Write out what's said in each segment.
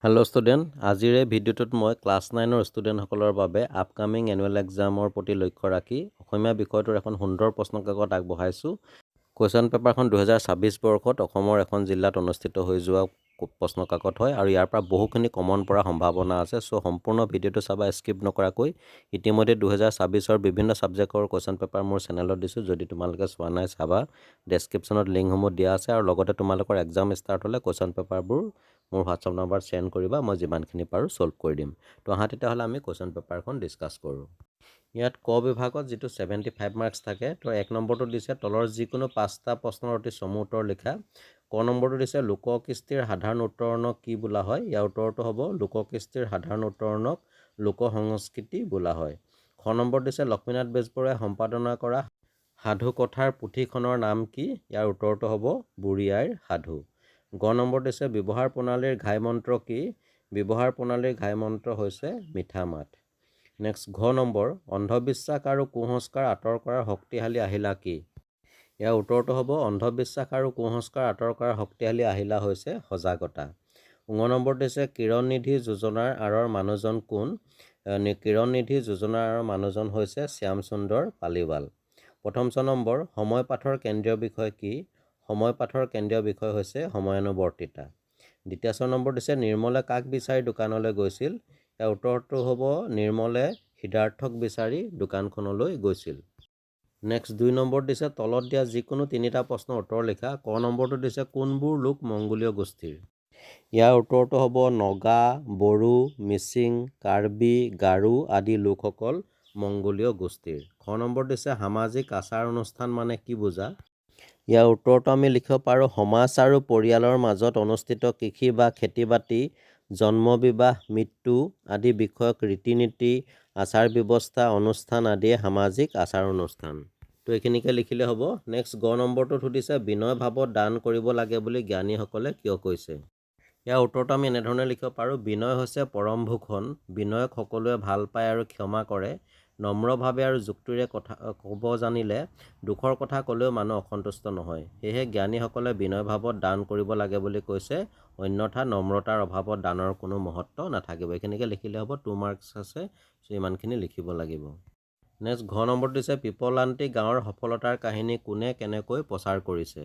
Hello' student, আজিৰ এই ভিডিঅ'টোত মই ক্লাছ 9ৰ ষ্টুডেণ্টসকলৰ বাবে আপকামিং এনুৱেল এক্সামৰ প্ৰতি লক্ষ্য ৰাখি অসমীয়া বিষয়টোৰ এখন সুন্দৰ প্ৰশ্নকাকত আগবঢ়াইছোঁ। কুৱেশ্যন পেপাৰখন 2026 বৰ্ষত অসমৰ এখন জিলাত অনুষ্ঠিত হৈ যোৱা প্ৰশ্নকাকত হয় আৰু ইয়াৰ পৰা বহুখিনি কমন পৰা সম্ভাৱনা আছে। চ' সম্পূৰ্ণ ভিডিঅ'টো চাবা স্কিপ নকৰাকৈ। ইতিমধ্যে 2026ৰ বিভিন্ন ছাবজেক্টৰ কুৱেশ্যন পেপাৰ মোৰ চেনেলত দিছোঁ। যদি তোমালোকে চোৱা নাই চাবা, ডেছক্ৰিপশ্যনত লিংকসমূহ দিয়া আছে আৰু লগতে তোমালোকৰ এক্সাম ষ্টাৰ্ট হ'লে কুৱেশ্যন পেপাৰবোৰ মোৰ হোৱাটছআপ নাম্বাৰত চেণ্ড কৰিবা, মই যিমানখিনি পাৰোঁ ছল্ভ কৰি দিম। তো আহা তেতিয়াহ'লে আমি কুৱেশ্যন পেপাৰখন ডিছকাছ কৰোঁ। ইয়াত ক বিভাগত যিটো 75 মাৰ্কছ থাকে, তো 1 নম্বৰটো দিছে তলৰ যিকোনো 5টা প্ৰশ্নৰ অতি চমু উত্তৰ লিখা। ক নম্বৰটো দিছে লোককৃষ্টিৰ সাধাৰণ উত্তৰণক কি বোলা হয়? ইয়াৰ উত্তৰটো হ'ব লোককৃষ্টিৰ সাধাৰণ উত্তৰণক লোক সংস্কৃতি বোলা হয়। খ নম্বৰ দিছে লক্ষ্মীনাথ বেজবৰুৱাই সম্পাদনা কৰা সাধু কথাৰ পুথিখনৰ নাম কি? ইয়াৰ উত্তৰটো হ'ব বুঢ়ী আইৰ সাধু। গ নম্বৰ দিছে ব্যৱহাৰ প্ৰণালীৰ ঘাই মন্ত্ৰ কি? ব্যৱহাৰ প্ৰণালীৰ ঘাই মন্ত্ৰ হৈছে মিঠা মাত। নেক্সট ঘ নম্বৰ অন্ধবিশ্বাস আৰু কুসংস্কাৰ আঁতৰ কৰাৰ শক্তিশালী আহিলা কি? ইয়াৰ উত্তৰটো হ'ব অন্ধবিশ্বাস আৰু কুসংস্কাৰ আঁতৰ কৰাৰ শক্তিশালী আহিলা হৈছে সজাগতা। ঙ নম্বৰ দিছে কিৰণ নিধি যোজনাৰ আঁৰৰ মানুহজন কোন? কিৰণ নিধি যোজনাৰ আঁৰৰ মানুহজন হৈছে শ্যাম সুন্দৰ পালিৱাল। প্ৰথম ছ নম্বৰ সময় পাঠৰ কেন্দ্ৰীয় বিষয় কি? সময় পাঠৰ কেন্দ্ৰীয় বিষয় হৈছে সময়ানুৱৰ্তিতা। দ্বিতীয় ছ নম্বৰ দিছে নিৰ্মলে কাক বিচাৰি দোকানলৈ গৈছিল? ইয়াৰ উত্তৰটো হ'ব নিৰ্মলে সিদ্ধাৰ্থক বিচাৰি দোকানখনলৈ গৈছিল। নেক্সট 2 নম্বৰ দিছে তলত দিয়া যিকোনো 3টা প্ৰশ্নৰ উত্তৰ লিখা। ক নম্বৰটো দিছে কোনবোৰ লোক মংগোলীয় গোষ্ঠীৰ? ইয়াৰ উত্তৰটো হ'ব নগা, বড়ো, মিচিং, কাৰ্বি, গাৰো আদি লোকসকল মংগোলীয় গোষ্ঠীৰ। খ নম্বৰ দিছে সামাজিক আচাৰ অনুষ্ঠান মানে কি বুজা? ইয়াৰ উত্তৰটো আমি লিখিব পাৰোঁ সমাজ আৰু পৰিয়ালৰ মাজত অনুষ্ঠিত কৃষি বা খেতি বাতি, জন্ম বিবাহ, মৃত্যু আদি বিষয়ক ৰীতি নীতি, আচাৰ ব্যৱস্থা, অনুষ্ঠান আদিয়ে সামাজিক আচাৰ অনুষ্ঠান। তো এইখিনিকে লিখিলে হ'ব। নেক্সট গ নম্বৰটোত সুধিছে বিনয় ভাৱত দান কৰিব লাগে বুলি জ্ঞানীসকলে কিয় কৈছে? ইয়াৰ উত্তৰটো আমি এনেধৰণে লিখিব পাৰোঁ বিনয় হৈছে পৰম ভূষণ। বিনয়ক সকলোৱে ভাল পায় আৰু ক্ষমা কৰে। নম্ৰভাৱে আৰু যুক্তিৰে কথা ক'ব জানিলে দুখৰ কথা ক'লেও মানুহ অসন্তুষ্ট নহয়। সেয়েহে জ্ঞানীসকলে বিনয় ভাৱত দান কৰিব লাগে বুলি কৈছে, অন্যথা নম্ৰতাৰ অভাৱত দানৰ কোনো মহত্ব নাথাকিব। এইখিনিকে লিখিলে হ'ব। 2 মাৰ্কছ আছে, চ' ইমানখিনি লিখিব লাগিব। নেক্সট ঘ নম্বৰ দিছে পিপলান্তি গাঁৱৰ সফলতাৰ কাহিনী কোনে কেনেকৈ প্ৰচাৰ কৰিছে?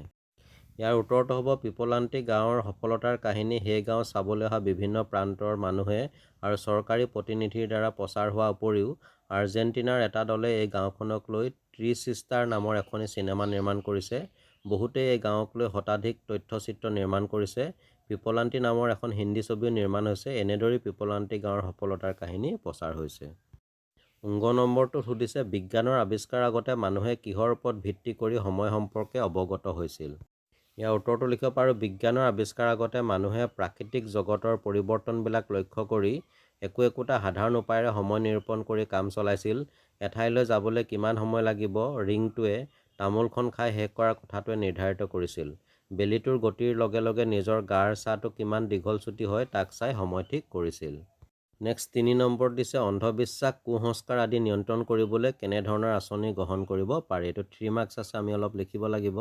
ইয়াৰ উত্তৰটো হ'ব পিপলান্তি গাঁৱৰ সফলতাৰ কাহিনী সেই গাঁও চাবলৈ অহা বিভিন্ন প্ৰান্তৰ মানুহে আৰু চৰকাৰী প্ৰতিনিধিৰ দ্বাৰা প্ৰচাৰ হোৱাৰ উপৰিও আৰ্জেণ্টিনাৰ এটা দলে এই গাঁওখনক লৈ 30 ষ্টাৰ নামৰ এখনি চিনেমা নিৰ্মাণ কৰিছে। বহুতেই এই গাঁৱক লৈ শতাধিক তথ্যচিত্ৰ নিৰ্মাণ কৰিছে। পিপলান্তি নামৰ এখন হিন্দী ছবিও নিৰ্মাণ হৈছে। এনেদৰেই পিপলান্তি গাঁৱৰ সফলতাৰ কাহিনী প্ৰচাৰ হৈছে। ঙ নম্বৰটোত সুধিছে বিজ্ঞানৰ আৱিষ্কাৰ আগতে মানুহে কিহৰ ওপৰত ভিত্তি কৰি সময় সম্পৰ্কে অৱগত হৈছিল? ইয়াৰ উত্তৰটো লিখিব পাৰোঁ বিজ্ঞানৰ আৱিষ্কাৰ আগতে মানুহে প্ৰাকৃতিক জগতৰ পৰিৱৰ্তনবিলাক লক্ষ্য কৰি একোটা সাধাৰণ উপায়েৰে সময় নিৰূপণ কৰি কাম চলাইছিল। এঠাইলৈ যাবলৈ কিমান সময় লাগিব ৰিংটোৱে তামোলখন খাই শেষ কৰাৰ কথাটোৱে নিৰ্ধাৰিত কৰিছিল। বেলিটোৰ গতিৰ লগে লগে নিজৰ গাৰ ছাঁটো কিমান দীঘল চুটি হয় তাক চাই সময় ঠিক কৰিছিল। নেক্সট 3 নম্বৰত দিছে অন্ধবিশ্বাস কুসংস্কাৰ আদি নিয়ন্ত্ৰণ কৰিবলৈ কেনেধৰণৰ আঁচনি গ্ৰহণ কৰিব পাৰি? এইটো 3 মাৰ্কছ আছে, আমি অলপ লিখিব লাগিব।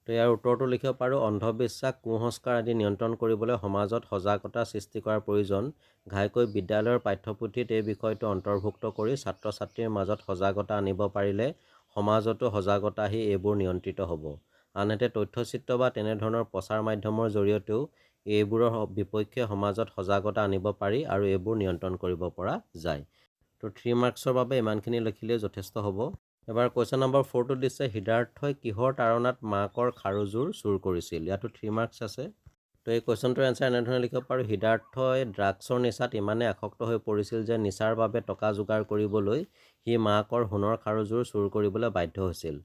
তো ইয়াৰ উত্তৰটো লিখিব পাৰোঁ অন্ধবিশ্বাস কুসংস্কাৰ আদি নিয়ন্ত্ৰণ কৰিবলৈ সমাজত সজাগতা সৃষ্টি কৰাৰ প্ৰয়োজন। ঘাইকৈ বিদ্যালয়ৰ পাঠ্যপুথিত এই বিষয়টো অন্তৰ্ভুক্ত কৰি ছাত্ৰ ছাত্ৰীৰ মাজত সজাগতা আনিব পাৰিলে সমাজতো সজাগতা আহি এইবোৰ নিয়ন্ত্ৰিত হ'ব। আনহাতে তথ্যচিত্ৰ বা তেনেধৰণৰ প্ৰচাৰ মাধ্যমৰ জৰিয়তেও এইবোৰৰ বিপক্ষে সমাজত সজাগতা আনিব পাৰি আৰু এইবোৰ নিয়ন্ত্ৰণ কৰিব পৰা যায়। তো 3 মাৰ্কছৰ বাবে ইমানখিনি লিখিলেই যথেষ্ট হ'ব। এবাৰ কুৱেশ্যন নম্বৰ 4টো দিছে সিদ্ধাৰ্থই কিহৰ তাড়নাত মাকৰ খাৰুযোৰ চুৰ কৰিছিল? ইয়াতো 3 মাৰ্কছ আছে। তো এই কুৱেশ্যনটোৰ এনচাৰ এনেধৰণে লিখিব পাৰোঁ সিদ্ধাৰ্থই ড্ৰাগছৰ নিচাত ইমানেই আসক্ত হৈ পৰিছিল যে নিচাৰ বাবে টকা যোগাৰ কৰিবলৈ সি মাকৰ সোণৰ খাৰুযোৰ চুৰ কৰিবলৈ বাধ্য হৈছিল।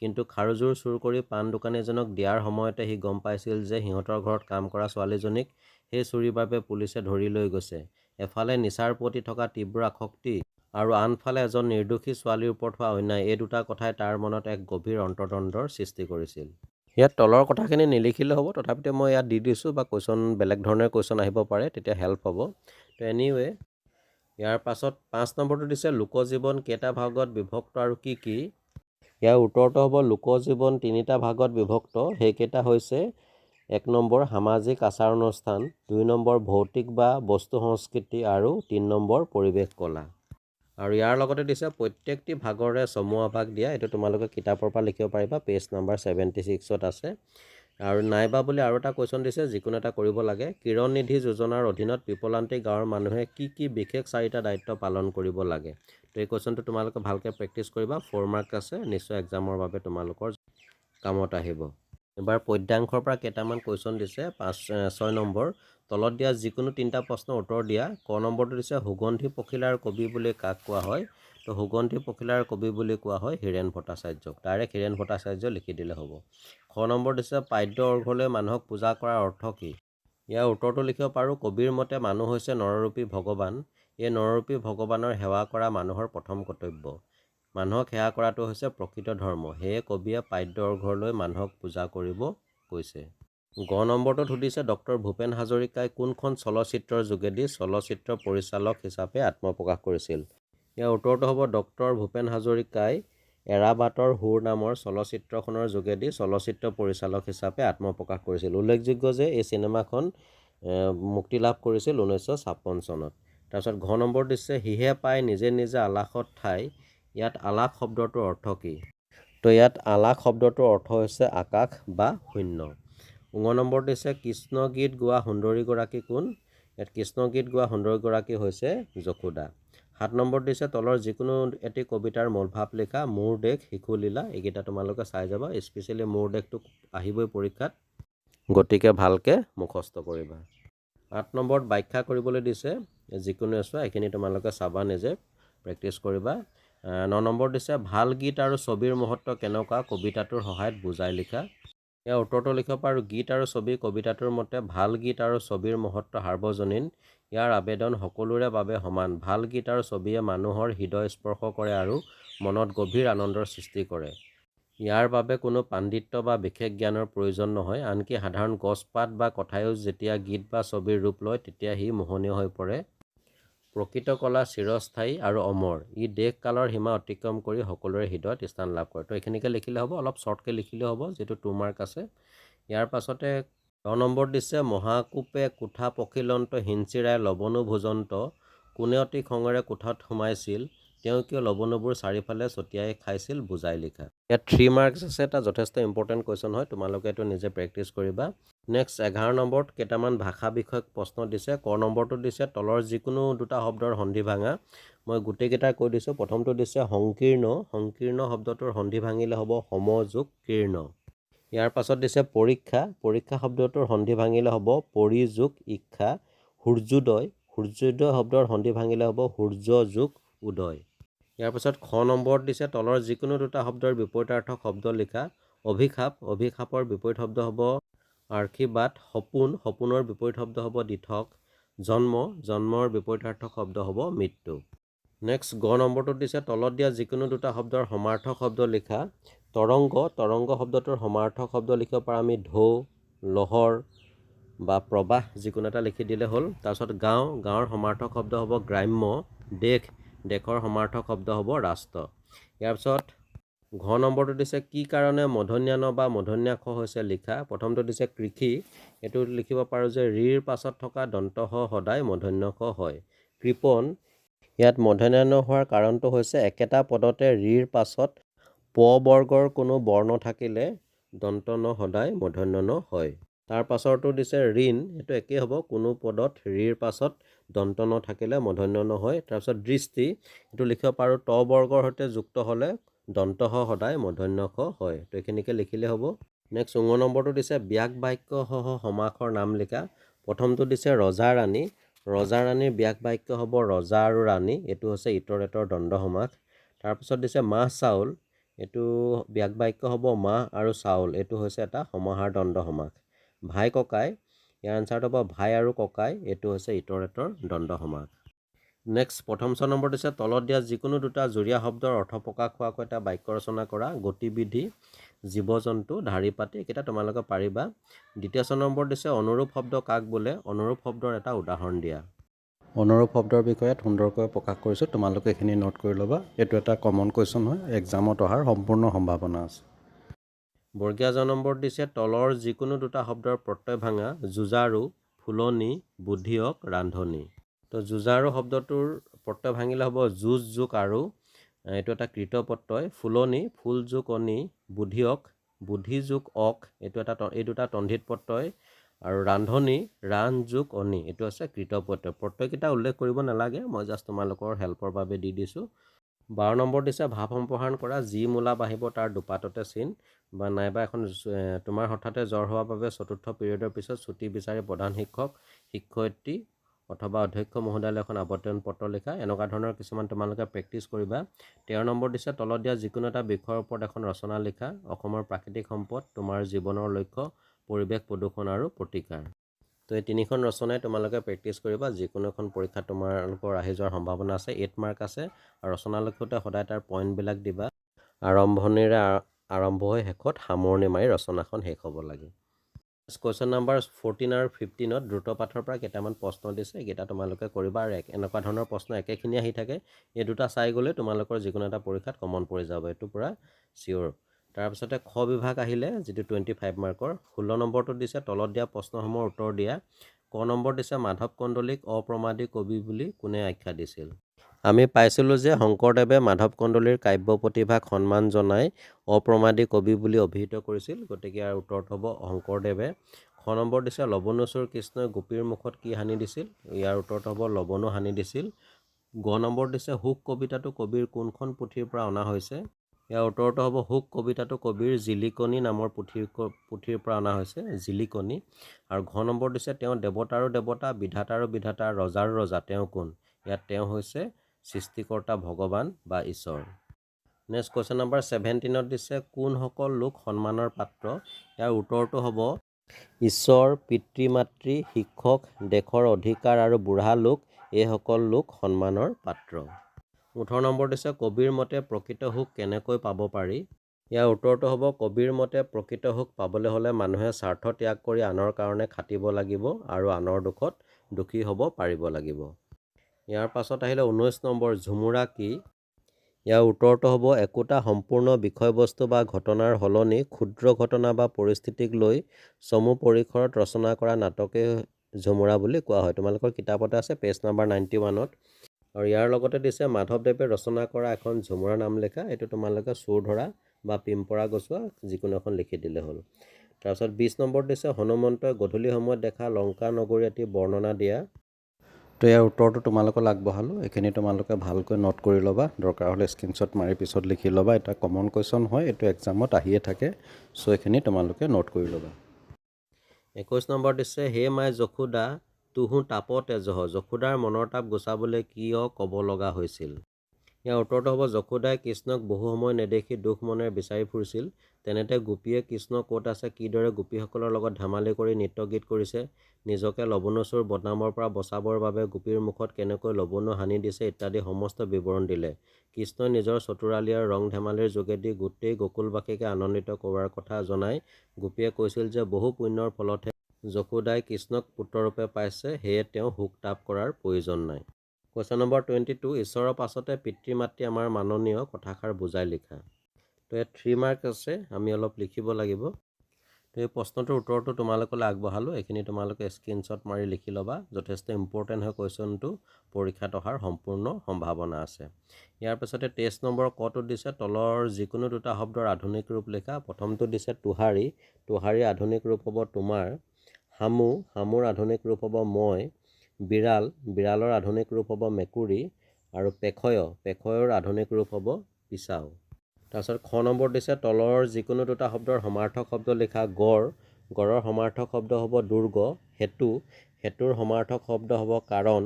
কিন্তু খাৰুযোৰ চুৰ কৰি পাণ দোকানীজনক দিয়াৰ সময়তে সি গম পাইছিল যে সিহঁতৰ ঘৰত কাম কৰা ছোৱালীজনীক সেই চুৰিৰ বাবে পুলিচে ধৰি লৈ গৈছে। এফালে নিচাৰ প্ৰতি থকা তীব্ৰ আসক্তি আৰু আনফালে এজন নিৰ্দোষী ছোৱালীৰ ওপৰত হোৱা অন্যায়, এই দুটা কথাই তাৰ মনত এক গভীৰ অন্তৰ্দ্বন্দ্বৰ সৃষ্টি কৰিছিল। ইয়াত তলৰ কথাখিনি নিলিখিলে হ'ব, তথাপিতো মই ইয়াত দি দিছোঁ, বা কুৱেশ্যন বেলেগ ধৰণৰ কুৱেশ্যন আহিব পাৰে, তেতিয়া হেল্প হ'ব। তো এনিৱে ইয়াৰ পাছত 5 নম্বৰটো দিছে লোকজীৱন কেইটা ভাগত বিভক্ত আৰু কি কি? ইয়াৰ উত্তৰটো হ'ব লোকজীৱন 3টা ভাগত বিভক্ত। সেইকেইটা হৈছে 1 নম্বৰ সামাজিক আচাৰ অনুষ্ঠান, 2 নম্বৰ ভৌতিক বা বস্তু সংস্কৃতি আৰু 3 নম্বৰ পৰিৱেশ কলা। আৰু ইয়াৰ লগতে দিছে প্ৰত্যেকটি ভাগৰে চমুৱা ভাগ দিয়া। এইটো তোমালোকে কিতাপৰ পৰা লিখিব পাৰিবা, পেজ নম্বৰ 76ত আছে। আৰু নাইবা বুলি আৰু এটা কুৱেশ্যন দিছে, যিকোনো এটা কৰিব লাগে। কিৰণ নিধি যোজনাৰ অধীনত পিপলান্তি গাঁৱৰ মানুহে কি বিশেষ 4টা দায়িত্ব পালন কৰিব লাগে। তো এই কুৱেশ্যনটো তোমালোকে ভালকৈ প্ৰেক্টিচ কৰিবা, 4 মাৰ্ক আছে, নিশ্চয় এক্সামৰ বাবে তোমালোকৰ কামত আহিব। এবাৰ পদ্যাংশৰ পৰা কেইটামান কুৱেশ্যন দিছে, 6 নম্বৰ। তলত দিয়া যিকোনো 3টা প্ৰশ্নৰ উত্তৰ দিয়া। ক নম্বৰটো দিছে সুগন্ধি পখিলাৰ কবি বুলি কাক কোৱা হয়। তো সুগন্ধি পখিলাৰ কবি বুলি কোৱা হয় হীৰেণ ভট্টাচাৰ্যক। ডাইৰেক্ট হীৰেণ ভট্টাচাৰ্য লিখি দিলে হ'ব। খ নম্বৰ দিছে পাদ্য অৰ্ঘলৈ মানুহক পূজা কৰাৰ অৰ্থ কি। ইয়াৰ উত্তৰটো লিখিব পাৰোঁ, কবিৰ মতে মানুহ হৈছে নৰৰূপী ভগৱান। এই নৰৰূপী ভগৱানৰ সেৱা কৰা মানুহৰ প্ৰথম কৰ্তব্য। মানুহক সেৱা কৰাটো হৈছে প্ৰকৃত ধৰ্ম। সেয়ে কবিয়ে পাদ্য অৰ্ঘলৈ মানুহক পূজা কৰিব কৈছে। গ নম্বৰটোত সুধিছে ডক্টৰ ভূপেন হাজৰিকাই কোনখন চলচ্চিত্ৰৰ যোগেদি চলচ্চিত্ৰ পৰিচালক হিচাপে আত্মপ্ৰকাশ কৰিছিল। ইয়াৰ উত্তৰটো হ'ব ডক্টৰ ভূপেন হাজৰিকাই এৰাবাটৰ সুৰ নামৰ চলচ্চিত্ৰখনৰ যোগেদি চলচ্চিত্ৰ পৰিচালক হিচাপে আত্মপ্ৰকাশ কৰিছিল। উল্লেখযোগ্য যে এই চিনেমাখন মুক্তি লাভ কৰিছিল 1956 চনত। তাৰপিছত ঘ নম্বৰ দিছে সিহে পাই নিজে নিজে আলাসত ঠাই। ইয়াত আলাস শব্দটোৰ অৰ্থ কি। তো ইয়াত আলাস শব্দটোৰ অৰ্থ হৈছে আকাশ বা শূন্য। ঙ নম্বৰ দিছে কৃষ্ণ গীত গোৱা সুন্দৰীগৰাকী কোন। ইয়াত কৃষ্ণ গীত গোৱা সুন্দৰীগৰাকী হৈছে যশোদা। 7 নম্বৰ দিছে তলৰ যিকোনো এটি কবিতাৰ মূল ভাৱ লিখা। মোৰ দেশ, শিশু লীলা, এইকেইটা তোমালোকে চাই যাবা। স্পেচিয়েলি মোৰ দেশটো আহিবই পৰীক্ষাত, গতিকে ভালকৈ মুখস্থ কৰিবা। 8 নম্বৰত ব্যাখ্যা কৰিবলৈ দিছে, যিকোনো চোৱা, এইখিনি তোমালোকে চাবা, নিজে প্ৰেক্টিচ কৰিবা। 9 নম্বৰ দিছে ভাল গীত আৰু ছবিৰ মহত্ব কেনেকুৱা, কবিতাটোৰ সহায়ত বুজাই লিখা। ইয়াৰ উত্তৰটো লিখিব পাৰোঁ, গীত আৰু ছবি কবিতাটোৰ মতে ভাল গীত আৰু ছবিৰ মহত্ব সাৰ্বজনীন। ইয়াৰ আবেদন সকলোৰে বাবে সমান। ভাল গীত আৰু ছবিয়ে মানুহৰ হৃদয় স্পৰ্শ কৰে আৰু মনত গভীৰ আনন্দৰ সৃষ্টি কৰে। ইয়াৰ বাবে কোনো পাণ্ডিত্য বা বিশেষ জ্ঞানৰ প্ৰয়োজন নহয়। আনকি সাধাৰণ গছপাত বা কথায়ো যেতিয়া গীত বা ছবিৰ ৰূপ লয় তেতিয়া সি মোহনীয় হৈ পৰে। প্ৰকৃত কলা চিৰস্থায়ী আৰু অমৰ। ই দেশ কালৰ সীমা অতিক্ৰম কৰি সকলোৰে হৃদয়ত স্থান লাভ কৰে। তো এইখিনিকে লিখিলে হ'ব, অলপ শ্বৰ্টকৈ লিখিলে হ'ব, যিহেতু 2 মাৰ্ক আছে। ইয়াৰ পাছতে 10 নম্বৰ দিছে মহাকূপে কোঠা পখিলন্ত হিঞ্চিৰাই লবণু ভোজন্ত। কোনে অতি খঙেৰে কোঠাত সোমাইছিল, তেওঁ কিয় লবণুবোৰ চাৰিওফালে ছটিয়াই খাইছিল, বুজাই লিখা। ইয়াত 3 মাৰ্কছ আছে, এটা যথেষ্ট ইম্পৰ্টেণ্ট কুৱেশ্যন হয়, তোমালোকে এইটো নিজে প্ৰেক্টিচ কৰিবা। নেক্সট 11 নম্বৰত কেইটামান ভাষা বিষয়ক প্ৰশ্ন দিছে। ক নম্বৰটো দিছে তলৰ যিকোনো 2টা শব্দৰ সন্ধি ভাঙা। মই গোটেইকেইটা কৈ দিছোঁ। প্ৰথমটো দিছে সংকীৰ্ণ। সংকীৰ্ণ শব্দটোৰ সন্ধি ভাঙিলে হ'ব সমযোগ কীৰ্ণ। ইয়াৰ পাছত দিছে পৰীক্ষা। পৰীক্ষা শব্দটোৰ সন্ধি ভাঙিলে হ'ব পৰিযোগ ইক্ষা। সূৰ্যোদয়। সূৰ্যোদয় শব্দৰ সন্ধি ভাঙিলে হ'ব সূৰ্য যোগ উদয়। ইয়াৰ পাছত খ নম্বৰত দিছে তলৰ যিকোনো 2টা শব্দৰ বিপৰীতাৰ্থক শব্দ লিখা। অভিশাপ। অভিশাপৰ বিপৰীত শব্দ হ'ব আশীৰ্বাদ। সপোন। সপোনৰ বিপৰীত শব্দ হ'ব দিঠক। জন্ম। জন্মৰ বিপৰীতাৰ্থক শব্দ হ'ব মৃত্যু। নেক্সট গ নম্বৰটোত দিছে তলত দিয়া যিকোনো 2টা শব্দৰ সমাৰ্থক শব্দ লিখা। তৰংগ। তৰংগ শব্দটোৰ সমাৰ্থক শব্দ লিখিব পাৰোঁ আমি ঢৌ, লহৰ বা প্ৰবাহ, যিকোনো এটা লিখি দিলে হ'ল। তাৰপিছত গাঁও। গাঁৱৰ সমাৰ্থক শব্দ হ'ব গ্ৰাম্য। দেশ। দেশৰ সমাৰ্থক শব্দ হ'ব ৰাষ্ট্ৰ। ইয়াৰ পিছত ঘ নম্বৰটো দিছে কি কাৰণে মূৰ্ধন্য ণ বা মূৰ্ধন্য ষ হৈছে লিখা। প্ৰথমটো দিছে কৃষি। এইটো লিখিব পাৰোঁ যে ৰিৰ পাছত থকা দন্ত স সদায় মূৰ্ধন্য ষ হয়। কৃপণ। ইয়াত মূৰ্ধন্য ণ হোৱাৰ কাৰণটো হৈছে একেটা পদতে ৰিৰ পাছত প বৰ্গৰ কোনো বৰ্ণ থাকিলে দন্ত ন সদায় মূৰ্ধন্য ণ হয়। তাৰ পাছৰটো দিছে ঋণ। এইটো একেই হ'ব, কোনো পদত ৰিৰ পাছত দন্ত ন থাকিলে মূৰ্ধন্য ণ হয়। তাৰপিছত দৃষ্টি। এইটো লিখিব পাৰোঁ ত বৰ্গৰ সৈতে যুক্ত হ'লে দন্ত স সদায় মূৰ্ধন্য ষ হয়। তো এইখিনিকে লিখিলে হ'ব। নেক্সট 19 নম্বৰটো দিছে ব্যাস বাক্য সহ সমাসৰ নাম লিখা। প্ৰথমটো দিছে ৰজা ৰাণী। ৰজা ৰাণীৰ ব্যাস বাক্য হ'ব ৰজা আৰু ৰাণী। এইটো হৈছে ইতৰেতৰ দ্বন্দ্ব সমাস। তাৰপিছত দিছে মাহ চাউল। এইটো ব্যাস বাক্য হ'ব মাহ আৰু চাউল। এইটো হৈছে এটা সমাহাৰ দ্বন্দ্ব সমাস। ভাই ককাই। ইয়াৰ আনচাৰটো হ'ব ভাই আৰু ককাই। এইটো হৈছে ইতৰেতৰ দ্বন্দ্ব সমাস। নেক্সট প্ৰথম 6 নম্বৰ দিছে তলত দিয়া যিকোনো 2টা জুৰীয়া শব্দৰ অৰ্থ প্ৰকাশ হোৱাকৈ এটা বাক্য ৰচনা কৰা। গতিবিধি, জীৱ জন্তু, ধাৰী পাতি, এইকেইটা তোমালোকে পাৰিবা। দ্বিতীয় 6 নম্বৰ দিছে অনুৰূপ শব্দ কাক বোলে। অনুৰূপ শব্দৰ এটা উদাহৰণ দিয়া। অনুৰূপ শব্দৰ বিষয়ে সুন্দৰকৈ প্ৰকাশ কৰিছোঁ, তোমালোকে এইখিনি নোট কৰি ল'বা। এইটো এটা কমন কুৱেশ্যন হয়, এক্সামত অহাৰ সম্পূৰ্ণ সম্ভাৱনা আছে। বৰ্গীয়া জ নম্বৰত দিছে তলৰ যিকোনো দুটা শব্দৰ প্ৰত্যয় ভাঙা যুঁজাৰু, ফুলনি, বুদ্ধিয়ক, ৰান্ধনি। তো যুঁজাৰু শব্দটোৰ প্ৰত্যয় ভাঙিলে হ'ব যুঁজ যোগ আৰু, এইটো এটা কৃত প্ৰত্যয়। ফুলনি, ফুল যোগ অনি, বুদ্ধিয়ক, বুদ্ধি যোগ অক, এই দুটা তন্ধিত প্ৰত্যয়। আৰু ৰান্ধনি, ৰান যোগ অনি, এইটো আছে কৃত প্ৰত্যয়। প্ৰত্যয়কেইটা উল্লেখ কৰিব নালাগে, মই জাষ্ট তোমালোকৰ হেল্পৰ বাবে দি দিছোঁ। 12 নম্বৰ দিছে ভাৱ সম্প্ৰসাৰণ কৰা, যি মূলা বাঢ়িব তাৰ দুপাততে চিন, বা নাইবা এখন তোমাৰ হঠাতে জ্বৰ হোৱাৰ বাবে চতুৰ্থ পিৰিয়ডৰ পিছত ছুটি বিচাৰি প্ৰধান শিক্ষক, শিক্ষয়িত্ৰী অথবা অধ্যক্ষ মহোদয়লৈ এখন আবেদন পত্ৰ লিখা। এনেকুৱা ধৰণৰ কিছুমান তোমালোকে প্ৰেক্টিছ কৰিবা। 13 নম্বৰ দিছে তলত দিয়া যিকোনো এটা বিষয়ৰ ওপৰত এখন ৰচনা লিখা। অসমৰ প্ৰাকৃতিক সম্পদ, তোমাৰ জীৱনৰ লক্ষ্য, পৰিৱেশ প্ৰদূষণ আৰু প্ৰতিকাৰ। তো এই তিনিখন ৰচনাই তোমালোকে প্ৰেক্টিছ কৰিবা। যিকোনো এখন পৰীক্ষাত তোমালোকৰ আহি যোৱাৰ সম্ভাৱনা আছে। 8 মাৰ্ক আছে। আৰু ৰচনা লিখোঁতে সদায় তাৰ পইণ্টবিলাক দিবা। আৰম্ভণিৰে আৰম্ভ হৈ শেষত সামৰণি মাৰি ৰচনাখন শেষ হ'ব লাগে। কুৱেশ্যন নম্বৰ 14 আৰু 15ত দ্ৰুত পাঠৰ পৰা কেইটামান প্ৰশ্ন দিছে, এইকেইটা তোমালোকে কৰিবা। আৰু এনেকুৱা ধৰণৰ প্ৰশ্ন একেখিনি আহি থাকে, এই দুটা চাই গ'লে তোমালোকৰ যিকোনো এটা পৰীক্ষাত কমন পৰি যাব, এইটো পূৰা চিয়'ৰ। তাৰপিছতে খ বিভাগ আহিলে, যিটো 25 মাৰ্কৰ। 16 নম্বৰটো দিছে তলত দিয়া প্ৰশ্নসমূহৰ উত্তৰ দিয়া। ক নম্বৰ দিছে মাধৱ কন্দলীক অপ্ৰমাদী কবি বুলি কোনে আখ্যা দিছিল? আমি পাইছিলোঁ যে শংকৰদেৱে মাধৱ কন্দলীৰ কাব্য প্ৰতিভাক সন্মান জনাই অপ্ৰমাদী কবি বুলি অভিহিত কৰিছিল, গতিকে ইয়াৰ উত্তৰটো হ'ব শংকৰদেৱে। খ নম্বৰ দিছে লৱণাসুৰ কৃষ্ণই গোপীৰ মুখত কি হানি দিছিল? ইয়াৰ উত্তৰটো হ'ব লৱণো হানি দিছিল। গ নম্বৰ দিছে হুক কবিতাটো কবিৰ কোনখন পুথিৰ পৰা অনা হৈছে? ইয়াৰ উত্তৰটো হ'ব হুক কবিতাটো কবিৰ জিলিকনি নামৰ পুথিৰ পৰা অনা হৈছে, জিলিকনি। আৰু ঘ নম্বৰ দিছে তেওঁ দেৱতাৰো দেৱতা, বিধাতাৰো বিধাতা, ৰজাৰো ৰজা, তেওঁ কোন? ইয়াত তেওঁ হৈছে সৃষ্টিকৰ্তা ভগৱান বা ঈশ্বৰ। নেক্সট কুৱেশ্যন নম্বৰ 17ত দিছে কোনসকল লোক সন্মানৰ পাত্ৰ? ইয়াৰ উত্তৰটো হ'ব ঈশ্বৰ, পিতৃ মাতৃ, শিক্ষক, দেশৰ অধিকাৰ আৰু বুঢ়া লোক, এইসকল লোক সন্মানৰ পাত্ৰ। 18 নম্বৰ দিছে কবিৰ মতে প্ৰকৃত সুখ কেনেকৈ পাব পাৰি? ইয়াৰ উত্তৰটো হ'ব কবিৰ মতে প্ৰকৃত সুখ পাবলৈ হ'লে মানুহে স্বাৰ্থ ত্যাগ কৰি আনৰ কাৰণে খাটিব লাগিব আৰু আনৰ দুখত দুখী হ'ব পাৰিব লাগিব। ইয়াৰ পাছত আহিলে 19 নম্বৰ ঝুমুৰা কি? ইয়াৰ উত্তৰটো হ'ব একোটা সম্পূৰ্ণ বিষয়বস্তু বা ঘটনাৰ সলনি ক্ষুদ্ৰ ঘটনা বা পৰিস্থিতিক লৈ চমু পৰিসৰত ৰচনা কৰা নাটকে ঝুমুৰা বুলি কোৱা হয়। তোমালোকৰ কিতাপতে আছে পেজ নম্বৰ 91ত। আৰু ইয়াৰ লগতে দিছে মাধৱদেৱে ৰচনা কৰা এখন ঝুমুৰা নাম লিখা। এইটো তোমালোকে চোৰ ধৰা বা পিম্পৰা গছোৱা যিকোনো এখন লিখি দিলে হ'ল। তাৰপিছত 20 নম্বৰ দিছে হনুমন্তই গধূলি সময়ত দেখা লংকা নগৰী এটি বৰ্ণনা দিয়া। তো ইয়াৰ উত্তৰটো তোমালোকক আগবঢ়ালোঁ। এইখিনি তোমালোকে ভালকৈ নোট কৰি ল'বা, দৰকাৰ হ'লে স্ক্ৰীনশ্বট মাৰি পিছত লিখি ল'বা। এটা কমন কুৱেশ্যন হয়, এইটো এক্সামত আহিয়ে থাকে, চ' এইখিনি তোমালোকে নোট কৰি ল'বা। 21 নম্বৰ দিছে হে মাই যশোদা তুহু তাপত এজহ, যশোদাৰ মনৰ তাপ গুচাবলৈ কিয় ক'ব লগা হৈছিল? ইয়াৰ উত্তৰটো হ'ব যশোদাই কৃষ্ণক বহু সময় নেদেখি দুখ মনেৰে বিচাৰি ফুৰিছিল। তেনেতে গোপীয়ে কৃষ্ণ ক'ত আছে, কিদৰে গোপীসকলৰ লগত ধেমালি কৰি নৃত্য গীত কৰিছে, নিজকে লৱণাসুৰ বদনামৰ পৰা বচাবৰ বাবে গোপীৰ মুখত কেনেকৈ লৱণো হানি দিছে ইত্যাদি সমস্ত বিৱৰণ দিলে। কৃষ্ণই নিজৰ চতুৰালি আৰু ৰং ধেমালিৰ যোগেদি গোটেই গকুলবাসীকে আনন্দিত কৰোৱাৰ কথা জনাই গোপীয়ে কৈছিল যে বহু পুণ্যৰ ফলতহে যশোদাই কৃষ্ণক পুত্ৰৰূপে পাইছে, সেয়ে তেওঁ শোক তাপ কৰাৰ প্ৰয়োজন নাই। কুৱেশ্যন নম্বৰ 22 ঈশ্বৰৰ পাছতে পিতৃ মাতৃ আমাৰ মাননীয়, কথাষাৰ বুজাই লিখা। তো ইয়াত 3 মাৰ্ক আছে, আমি অলপ লিখিব লাগিব। তো এই প্ৰশ্নটোৰ উত্তৰটো তোমালোকলৈ আগবঢ়ালোঁ। এইখিনি তোমালোকে স্ক্ৰীনশ্বট মাৰি লিখি ল'বা, যথেষ্ট ইম্পৰ্টেণ্ট হয় কুৱেশ্যনটো, পৰীক্ষাত অহাৰ সম্পূৰ্ণ সম্ভাৱনা আছে। ইয়াৰ পিছতে 23 নম্বৰ কটোত দিছে তলৰ যিকোনো দুটা শব্দৰ আধুনিক ৰূপ লিখা। প্ৰথমটো দিছে তোহাৰী, তোহাৰীৰ আধুনিক ৰূপ হ'ব তোমাৰ। হামু, হামুৰ আধুনিক ৰূপ হ'ব মই। বিড়াল, বিড়ালৰ আধুনিক ৰূপ হ'ব মেকুৰী। আৰু পেখয়, পেখয়ৰ আধুনিক ৰূপ হ'ব পিছাও। তাৰপিছত খ নম্বৰ দিছে তলৰ যিকোনো দুটা শব্দৰ সমাৰ্থক শব্দ লিখা। গড়, গড়ৰ সমাৰ্থক শব্দ হ'ব দুৰ্গ। সেতু, সেতুৰ সমাৰ্থক শব্দ হ'ব কাৰণ।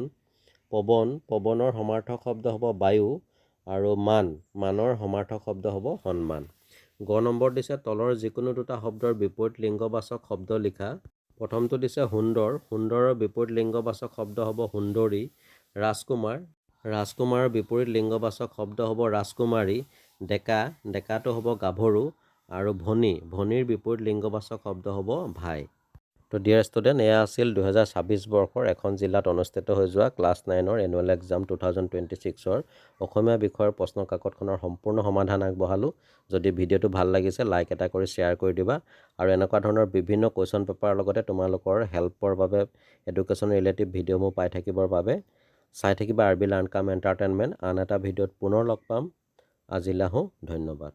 পৱন, পৱনৰ সমাৰ্থক শব্দ হ'ব বায়ু। আৰু মান, মানৰ সমাৰ্থক শব্দ হ'ব সন্মান। গ নম্বৰ দিছে তলৰ যিকোনো দুটা শব্দৰ বিপৰীত লিংগবাচক শব্দ লিখা। প্ৰথমটো দিছে সুন্দৰ, সুন্দৰৰ বিপৰীত লিংগবাচক শব্দ হ'ব সুন্দৰী। ৰাজকুমাৰ, ৰাজকুমাৰৰ বিপৰীত লিংগবাচক শব্দ হ'ব ৰাজকুমাৰী। ডেকা, ডেকাটো হ'ব গাভৰু। আৰু ভনী, ভনীৰ বিপৰীত লিংগবাচক শব্দ হ'ব ভাই। তো তো ডিয়াৰ ষ্টুডেণ্ট, এয়া আছিল 2026 বৰ্ষৰ এখন জিলাত অনুষ্ঠিত হৈ যোৱা ক্লাছ 9ৰ এনুৱেল এক্সাম 2026ৰ অসমীয়া বিষয়ৰ প্ৰশ্ন কাকতখনৰ সম্পূৰ্ণ সমাধান আগবঢ়ালোঁ। যদি ভিডিঅ'টো ভাল লাগিছে লাইক এটা কৰি শ্বেয়াৰ কৰি দিবা আৰু এনেকুৱা ধৰণৰ বিভিন্ন কুৱেশ্যন পেপাৰৰ লগতে তোমালোকৰ হেল্পৰ বাবে এডুকেশ্যন ৰিলেটিভ ভিডিঅ'সমূহ পাই থাকিবৰ বাবে চাই থাকিবা RB লাৰ্ণ কাম এণ্টাৰটেইনমেণ্ট। আন এটা ভিডিঅ'ত পুনৰ লগ পাম। আজিলৈ আহোঁ, ধন্যবাদ।